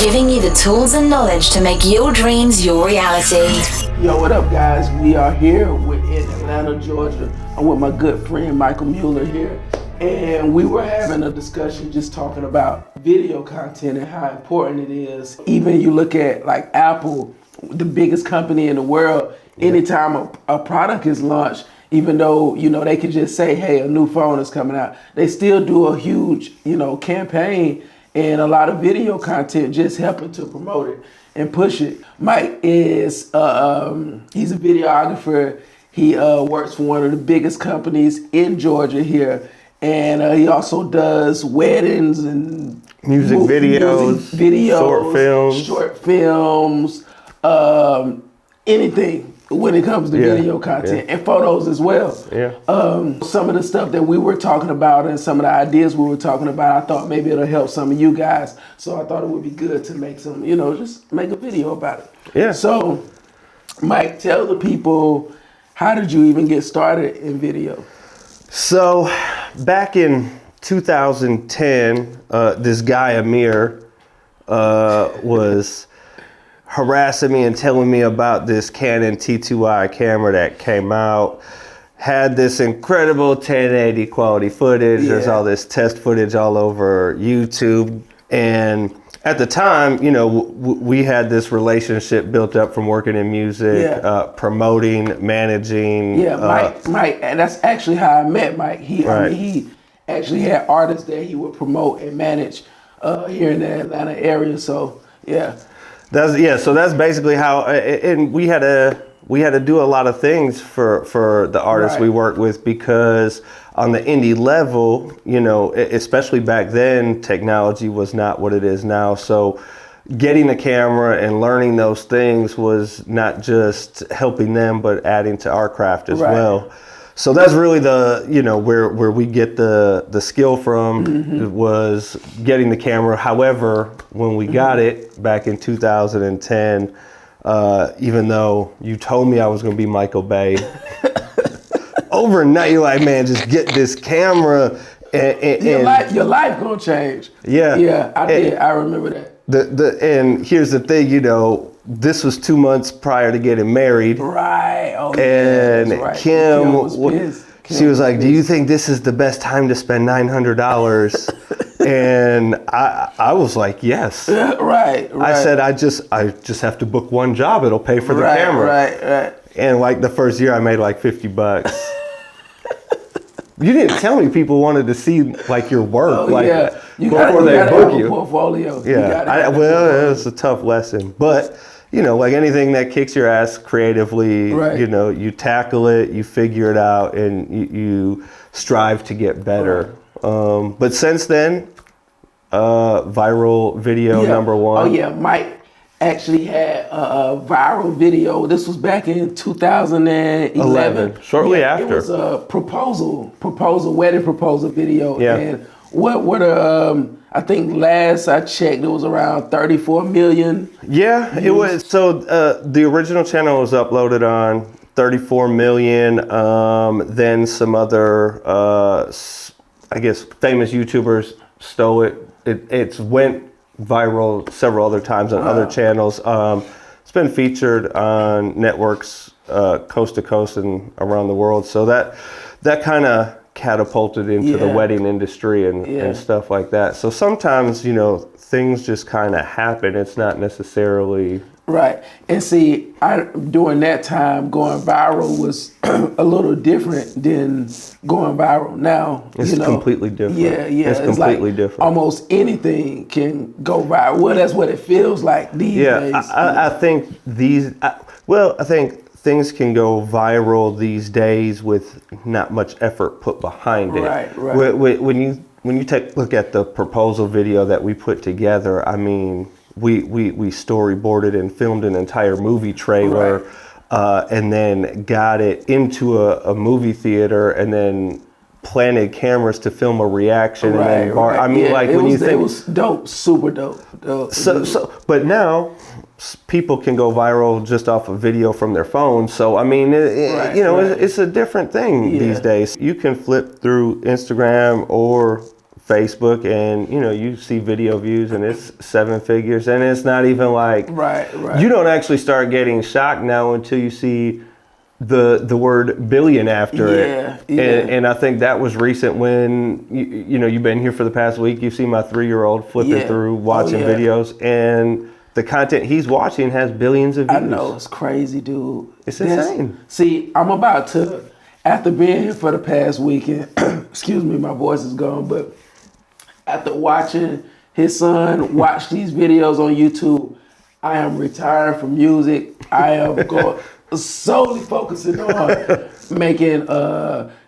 giving you the tools and knowledge to make your dreams your reality. Yo, what up, guys? We are here in Atlanta, Georgia. I'm with my good friend Michael Mueller here, and we were having a discussion just talking about video content and how important it is. Even you look at like Apple, the biggest company in the world, anytime a product is launched, even though, you know, they could just say, hey, a new phone is coming out, they still do a huge, you know, campaign and a lot of video content just helping to promote it and push it. Mike is, he's a videographer. He works for one of the biggest companies in Georgia here. And he also does weddings and music videos, short films, anything when it comes to video content and photos as well. Some of the stuff that we were talking about and some of the ideas we were talking about, I thought maybe it'll help some of you guys. So I thought it would be good to make some, you know, just make a video about it. Yeah. So, Mike, tell the people, how did you even get started in video? So, back in 2010, this guy, Amir, was harassing me and telling me about this Canon T2i camera that came out, had this incredible 1080 quality footage. There's all this test footage all over YouTube. And at the time, you know, we had this relationship built up from working in music, promoting, managing. Mike, and that's actually how I met Mike. He actually had artists that he would promote and manage here in the Atlanta area. So, So that's basically how, and we had to do a lot of things for the artists we worked with, because on the indie level, you know, especially back then, technology was not what it is now. So getting a camera and learning those things was not just helping them, but adding to our craft as well. So that's really the, you know, where we get the skill from, was getting the camera. However, when we got it back in 2010, even though you told me I was going to be Michael Bay, overnight you're like, man, just get this camera. And your life going to change. Yeah, I did. I remember that. And here's the thing, you know, this was 2 months prior to getting married. Right. Oh, and Kim was pissed. She was like, do you think this is the best time to spend $900? And I was like, yes. Right. I said, I just have to book one job. It'll pay for the camera. Right. And like the first year I made like $50. You didn't tell me people wanted to see like your work before they book you. Portfolio. Well, it was a tough lesson, but you know, like anything that kicks your ass creatively, you know, you tackle it, you figure it out, and you strive to get better. But since then, viral video number one. Oh yeah, Mike actually had a viral video. This was back in 2011. Shortly after. It was a wedding proposal video. Yeah. And what I think last I checked, it was around 34 million. Yeah, it was. So the original channel was uploaded on 34 million. Then some other, I guess, famous YouTubers stole it. It's went viral several other times on other channels. It's been featured on networks coast to coast and around the world. So that kind of catapulted into the wedding industry and stuff like that. So sometimes, you know, things just kind of happen. It's not necessarily right. And see, during that time, going viral was a little different than going viral now. It's completely different. Yeah. It's completely different. Almost anything can go viral. Well, that's what it feels like these days. I think I think things can go viral these days with not much effort put behind it. Right. When you take a look at the proposal video that we put together, I mean, we storyboarded and filmed an entire movie trailer, and then got it into a movie theater, and then planted cameras to film a reaction. I mean, like when you think it was dope, super dope. But now people can go viral just off a video from their phone. So I mean, it's a different thing these days. You can flip through Instagram or Facebook, and you see video views and it's 7 figures, and it's not even like right. You don't actually start getting shocked now until you see the word billion after it. Yeah. And I think that was recent when you've been here for the past week. You've seen my 3-year-old flipping through watching videos, and the content he's watching has billions of views. I know, it's crazy, dude. It's insane. See, I'm about to, after being here for the past weekend, excuse me, my voice is gone, but after watching his son watch these videos on YouTube, I am retiring from music. I am going solely focusing on making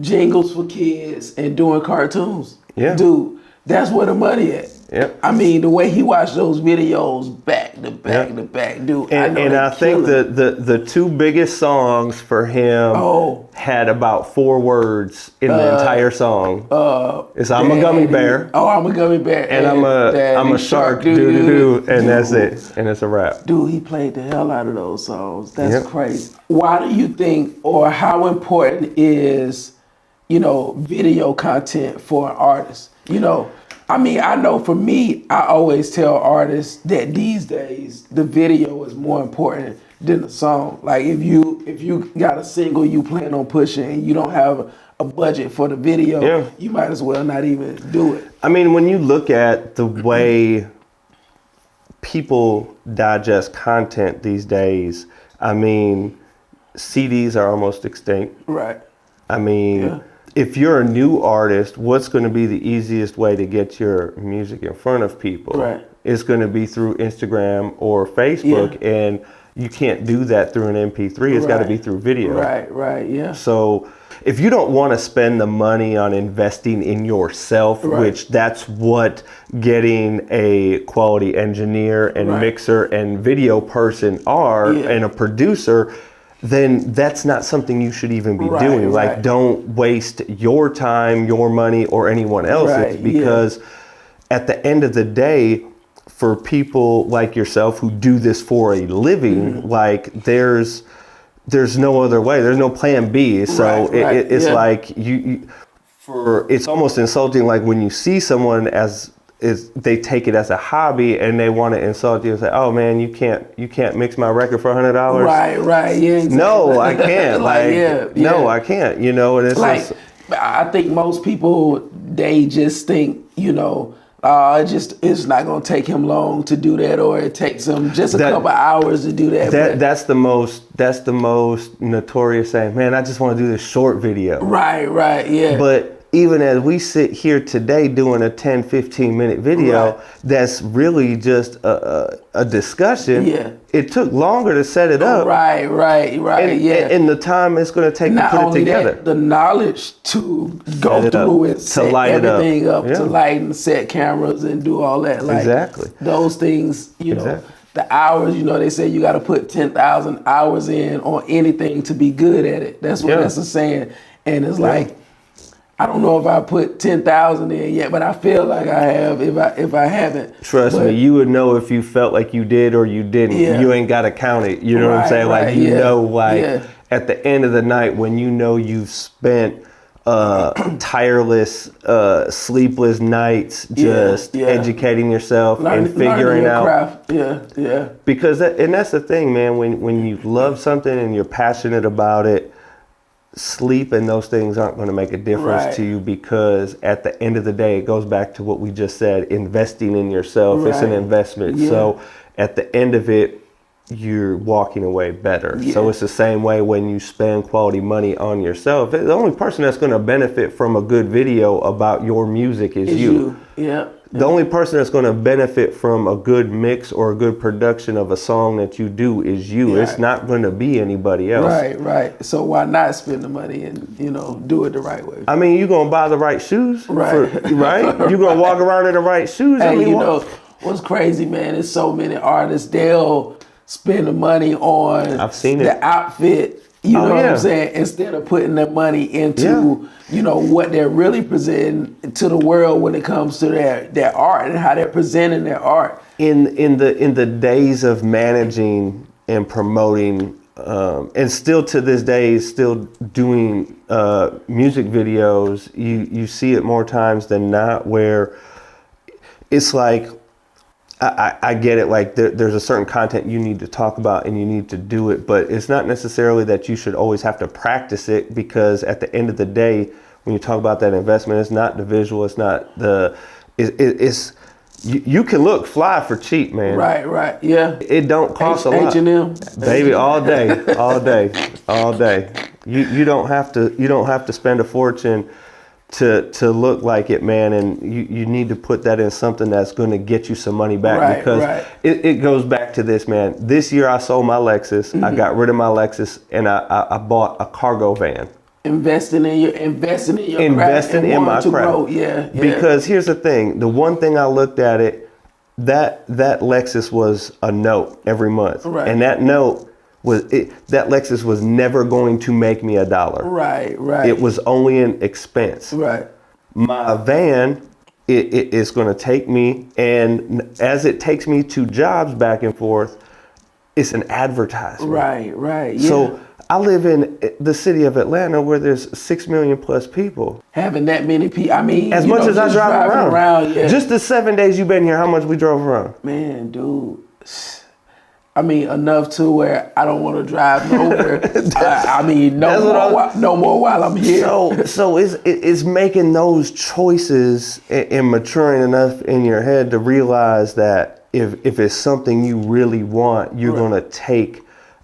jingles for kids and doing cartoons. Yeah. Dude, that's where the money at. Yep. I mean, the way he watched those videos back to back to back, dude. I think the 2 biggest songs for him had about 4 words in the entire song. It's I'm a gummy bear. Oh, I'm a gummy bear. And I'm a shark, doo, and that's it. And it's a wrap. Dude, he played the hell out of those songs. That's crazy. Why do you think, or how important is, video content for an artist? I mean, I know for me, I always tell artists that these days the video is more important than the song. Like if you got a single you plan on pushing and you don't have a budget for the video, you might as well not even do it. I mean, when you look at the way people digest content these days, I mean, CDs are almost extinct. Right. I mean, if you're a new artist, what's going to be the easiest way to get your music in front of people? Right. It's going to be through Instagram or Facebook, and you can't do that through an MP3. It's got to be through video. Right, yeah. So if you don't want to spend the money on investing in yourself, which that's what getting a quality engineer and mixer and video person are, and a producer, then that's not something you should even be doing. Like, don't waste your time, your money, or anyone else's, because at the end of the day, for people like yourself who do this for a living, like there's no other way. There's no plan B. So it's like it's almost insulting. Like when you see someone they take it as a hobby and they want to insult you and say, "Oh man, you can't mix my record for $100." Right, yeah. Exactly. No, I can't. No, I can't. And it's like, I think most people, they just think, it's not gonna take him long to do that, or it takes him just a couple hours to do that. That's the most notorious saying. Man, I just want to do this short video. Right, yeah. But even as we sit here today doing a 10, 15-minute video, that's really just a discussion. Yeah. It took longer to set it up. Right, and the time it's going to take to put it together. That, the knowledge to go through and set everything up, to light and set cameras and do all that. Like, exactly. Those things, the hours, they say you got to put 10,000 hours in on anything to be good at it. That's what that's a saying. And it's like, I don't know if I put 10,000 in yet, but I feel like I have if I haven't. Trust me, you would know if you felt like you did or you didn't. Yeah. You ain't got to count it. You know what I'm saying? Like, at the end of the night when you've spent tireless, sleepless nights just educating yourself and figuring out. Craft. Yeah. Because that's the thing, man. When you love something and you're passionate about it, sleep and those things aren't going to make a difference to you, because at the end of the day, it goes back to what we just said, investing in yourself. It's an investment. So at the end of it, you're walking away better. So it's the same way when you spend quality money on yourself. The only person that's going to benefit from a good video about your music is you. Yeah. The only person that's going to benefit from a good mix or a good production of a song that you do is you. It's not going to be anybody else. Right. So why not spend the money and, do it the right way? I mean, you're going to buy the right shoes. Right. You're going to walk around in the right shoes. Hey, what's crazy, man, is so many artists, they'll spend the money on the outfit. You know what I'm saying? Instead of putting their money into, what they're really presenting to the world when it comes to their art and how they're presenting their art. In the days of managing and promoting and still to this day, still doing music videos. You see it more times than not, where it's like, I get it. Like there's a certain content you need to talk about and you need to do it, but it's not necessarily that you should always have to practice it, because at the end of the day, when you talk about that investment, it's not the visual, it's not it's you can look fly for cheap, man. Right, yeah. It don't cost a lot. H&M, baby, all day, all day. You don't have to spend a fortune to look like it, man, and you need to put that in something that's going to get you some money back, because it goes back to this, man. This year I sold my Lexus, I got rid of my Lexus, and I bought a cargo van. Investing in my craft. Grow. Yeah. Because here's the thing, the one thing I looked at it, that Lexus was a note every month, right. And that note that Lexus was never going to make me $1. Right. It was only an expense. Right. My van, it is going to take me, and as it takes me to jobs back and forth, it's an advertisement. Right. Yeah. So I live in the city of Atlanta, where there's 6 million plus people. Having that many people, I mean, as much as I drive around. Yeah. Just the 7 days you've been here, how much we drove around? Man, dude. I mean, enough to where I don't want to drive nowhere. No more while I'm here. So it's making those choices and maturing enough in your head to realize that if it's something you really want, you're going to take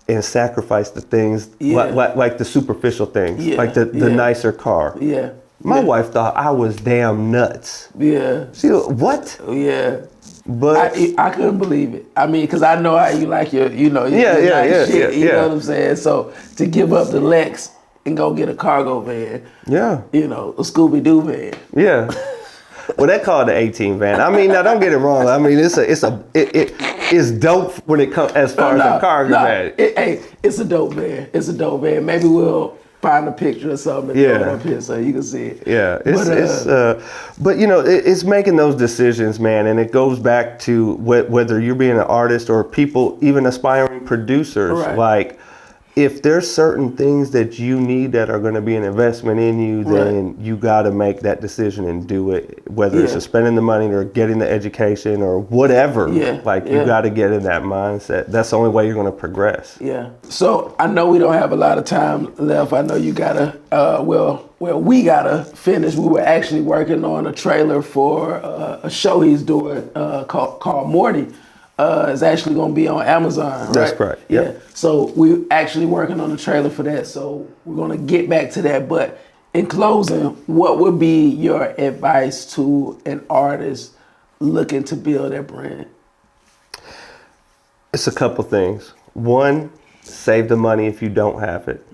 and sacrifice the things, like the superficial things, like the nicer car. Yeah. My wife thought I was damn nuts. Yeah. She what? Yeah. But I couldn't believe it. I mean, because I know how you like your, you know shit. You know what I'm saying? So to give up the Lex and go get a cargo van. Yeah. You know, a Scooby-Doo van. Yeah. Well, they call it the 18 van. I mean, now don't get it wrong. I mean, it's dope when it comes as far as a cargo van. It's a dope van. It's a dope van. Maybe we'll find a picture or something and throw it up here so you can see it. Yeah, but you know, it's making those decisions, man, and it goes back to whether you're being an artist or people, even aspiring producers, right. Like, if there's certain things that you need that are going to be an investment in you, then you got to make that decision and do it, whether it's spending the money or getting the education or whatever. You got to get in that mindset. That's the only way you're going to progress. Yeah. So I know we don't have a lot of time left. I know you got to, we got to finish. We were actually working on a trailer for a show he's doing called Morty. It's actually going to be on Amazon, right? That's correct. Yeah. So we're actually working on a trailer for that. So we're going to get back to that. But in closing, what would be your advice to an artist looking to build their brand? It's a couple things. One, save the money if you don't have it.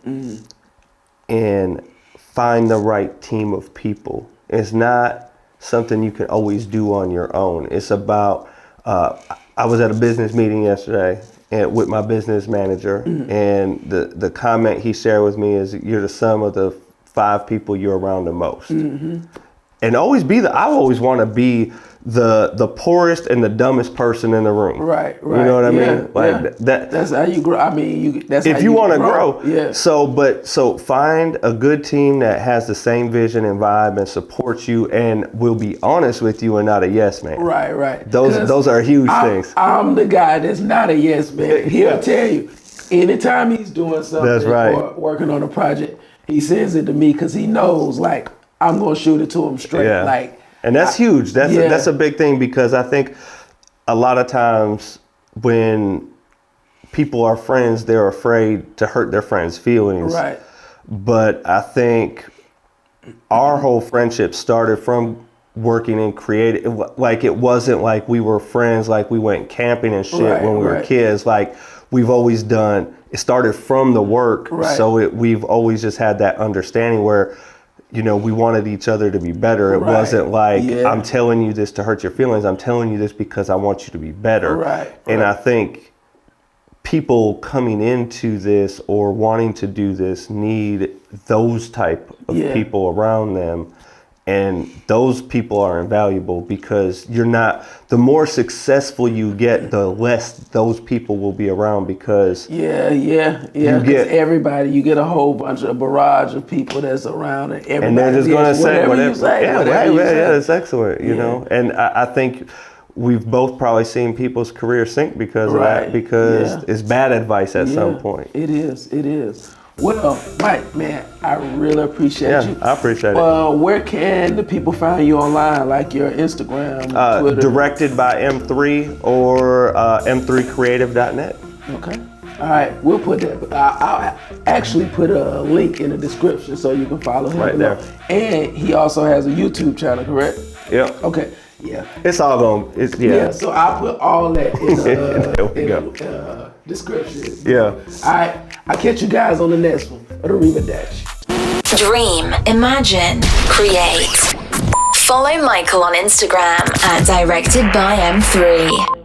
And find the right team of people. It's not something you can always do on your own. It's about... I was at a business meeting yesterday with my business manager, and the comment he shared with me is, you're the sum of the 5 people you're around the most. And always I always want to be the poorest and the dumbest person in the room. Right. You know what I mean? Like that's how you grow. I mean, that's if how you want to grow. Yeah. So find a good team that has the same vision and vibe and supports you and will be honest with you and not a yes man. Right. Those are huge things. I'm the guy that's not a yes man. He'll tell you anytime he's doing something or working on a project, he says it to me because he knows, like, I'm gonna shoot it to him straight. Yeah. Like, and that's huge. That's a big thing, because I think a lot of times when people are friends, they're afraid to hurt their friends' feelings. Right. But I think our whole friendship started from working and creating. Like, it wasn't like we were friends, like we went camping and shit when we were kids. Like, we've always done. It started from the work, so we've always just had that understanding where, you know, we wanted each other to be better. It wasn't like, I'm telling you this to hurt your feelings. I'm telling you this because I want you to be better. And I think people coming into this or wanting to do this need those type of people around them. And those people are invaluable because the more successful you get, the less those people will be around because yeah. Everybody, you get a whole bunch of barrage of people that's around, and everybody, and they're just going to say whatever. Yeah, that's excellent, you know. And I think we've both probably seen people's careers sink because of that, because it's bad advice at some point. It is. Well, Mike, man, I really appreciate you. I appreciate it. Where can the people find you online, like your Instagram, Twitter? Directed by M3 or m3creative.net. Okay. All right, we'll put that. I'll actually put a link in the description so you can follow him right there. And he also has a YouTube channel, correct? Yep. Okay. Yeah. It's all going. Yeah. So I'll put all that in the description. Yeah. All right. I'll catch you guys on the next one. Arrivederci. Dream, imagine, create. Follow Michael on Instagram at Directed by M3.